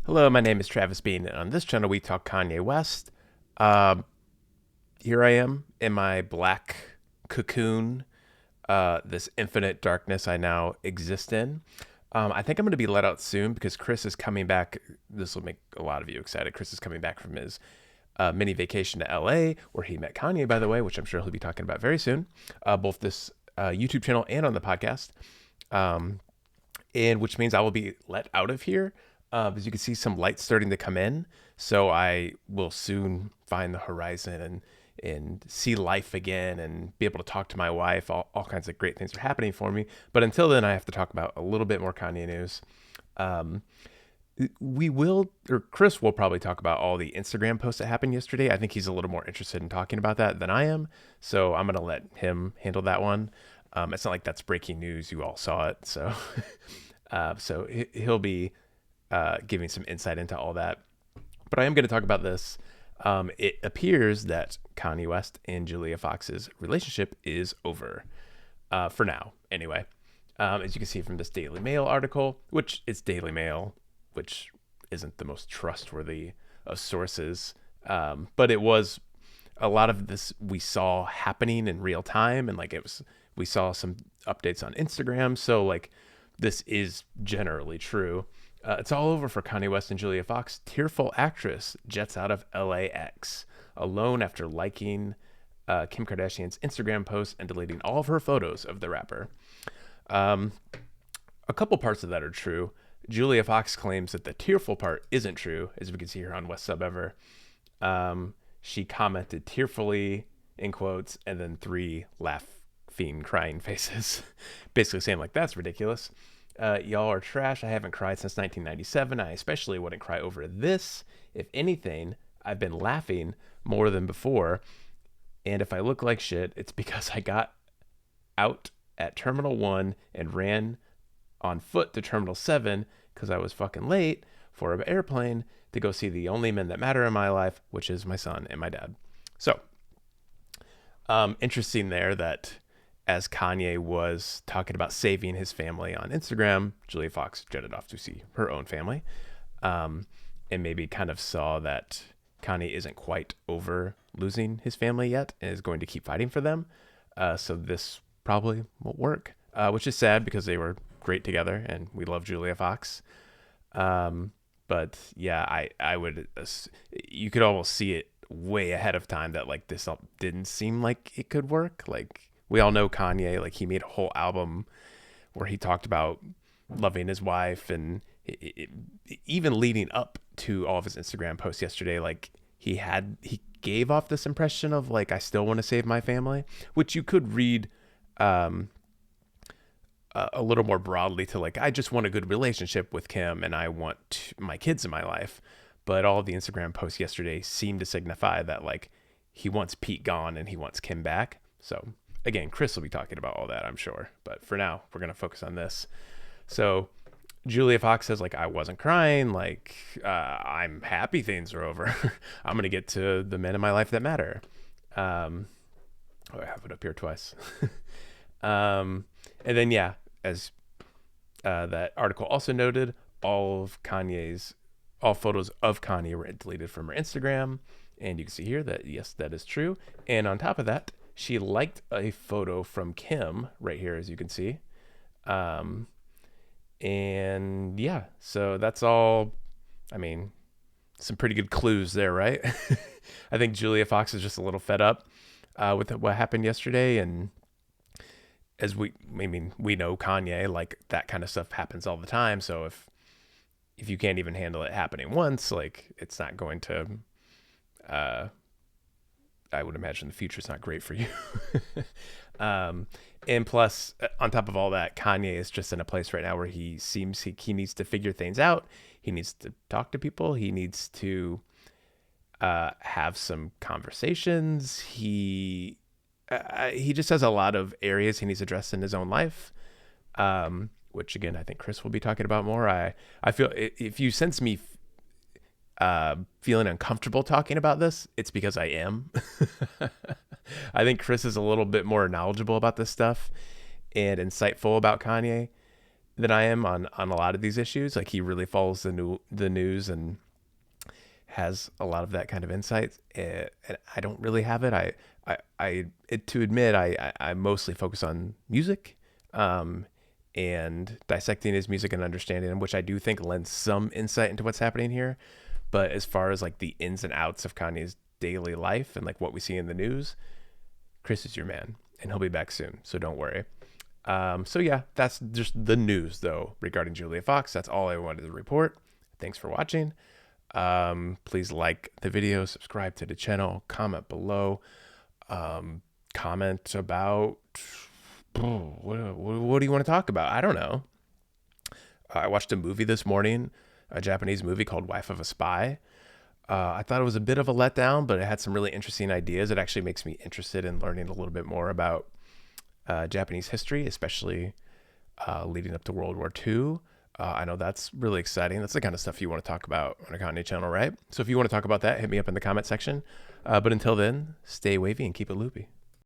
Hello, my name is Travis Bean, and on this channel we talk Kanye West. Uh, Here I am in my black cocoon, this infinite darkness I now exist in. I think I'm going to be let out soon because Chris is coming back. This will make a lot of you excited. Chris is coming back from his mini vacation to LA, where he met Kanye, by the way, which I'm sure he'll be talking about very soon, both this YouTube channel and on the podcast. Um, and which means I will be let out of here. As you can see, some light starting to come in, so I will soon find the horizon and see life again and be able to talk to my wife. All kinds of great things are happening for me. But until then, I have to talk about a little bit more Kanye news. Um, we will, or Chris will probably talk about all the Instagram posts that happened yesterday. I think he's a little more interested in talking about that than I am. So I'm going to let him handle that one. It's not like that's breaking news. You all saw it. So, he'll be giving some insight into all that. But I am going to talk about this. It appears that Kanye West and Julia Fox's relationship is over, for now, anyway. As you can see from this Daily Mail article, which is Daily Mail, which isn't the most trustworthy of sources, but it was a lot of this we saw happening in real time, and we saw some updates on Instagram, so like this is generally true. It's all over for Kanye West and Julia Fox. Tearful actress jets out of LAX alone after liking Kim Kardashian's Instagram post and deleting all of her photos of the rapper. Um, a couple parts of that are true. Julia Fox claims that the tearful part isn't true, as we can see here on West Sub Ever. She commented tearfully in quotes and then three laughing, crying faces, basically saying like, that's ridiculous. Y'all are trash. I haven't cried since 1997. I especially wouldn't cry over this. If anything, I've been laughing more than before. And if I look like shit, it's because I got out at Terminal 1 and ran on foot to Terminal 7 because I was fucking late for an airplane to go see the only men that matter in my life, which is my son and my dad. So, interesting there that as Kanye was talking about saving his family on Instagram, Julia Fox jetted off to see her own family, and maybe kind of saw that Kanye isn't quite over losing his family yet and is going to keep fighting for them. So this probably won't work, which is sad because they were great together and we love Julia Fox. But yeah, I would, you could almost see it way ahead of time that like this didn't seem like it could work. Like, we all know Kanye, like he made a whole album where he talked about loving his wife, and even leading up to all of his Instagram posts yesterday, like he gave off this impression of like, I still want to save my family, which you could read a little more broadly to like, I just want a good relationship with Kim and I want my kids in my life. But all of the Instagram posts yesterday seemed to signify that like he wants Pete gone and he wants Kim back. So again, Chris will be talking about all that, I'm sure. But for now, we're going to focus on this. So Julia Fox says, like, I wasn't crying. Like, I'm happy things are over. I'm going to get to the men in my life that matter. I have it up here twice. And then, yeah, as that article also noted, all photos of Kanye were deleted from her Instagram. And you can see here that, yes, that is true. And on top of that, she liked a photo from Kim right here, as you can see. And yeah, so that's all. I mean, some pretty good clues there, right? I think Julia Fox is just a little fed up with what happened yesterday. And we know Kanye, like that kind of stuff happens all the time. So if you can't even handle it happening once, like it's not going to, I would imagine the future's not great for you. And plus, on top of all that, Kanye is just in a place right now where he seems he needs to figure things out. He needs to talk to people. He needs to have some conversations. He just has a lot of areas he needs addressed in his own life, which again, I think Chris will be talking about more. I feel if you sense me feeling uncomfortable talking about this, it's because I am. I think Chris is a little bit more knowledgeable about this stuff and insightful about Kanye. than I am on a lot of these issues. Like he really follows the news and has a lot of that kind of insight. And I don't really have it. To admit, I mostly focus on music, and dissecting his music and understanding him, which I do think lends some insight into what's happening here. But as far as like the ins and outs of Kanye's daily life and like what we see in the news, Chris is your man, and he'll be back soon. So don't worry. So yeah, that's just the news though regarding Julia Fox. That's all I wanted to report. Thanks for watching. Please like the video, subscribe to the channel, comment below, comment about what do you want to talk about? I don't know. I watched a movie this morning, a Japanese movie called Wife of a Spy. I thought it was a bit of a letdown, but it had some really interesting ideas. It actually makes me interested in learning a little bit more about Japanese history, especially leading up to World War II. I know that's really exciting. That's the kind of stuff you want to talk about on a Kanye channel, right? So if you want to talk about that, hit me up in the comment section. But until then, stay wavy and keep it loopy.